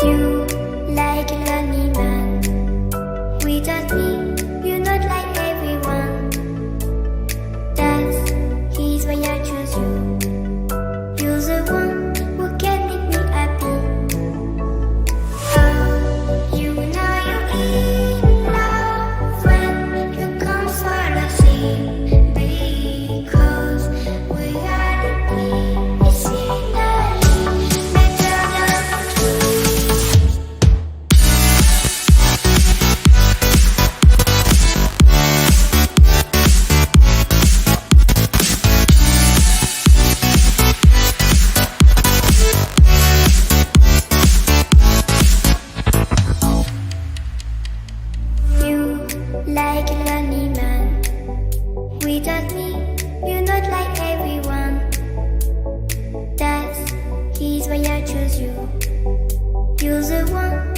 You like a lonely man. Without me, you're not like everyone. That's he's why I choose you. You're the one who can make me happy. Oh, you know you're in love when you come for the sea. Because we are the scenery better than you like a lonely man. Without me, you're not like everyone. That's he's why I choose you. You're the one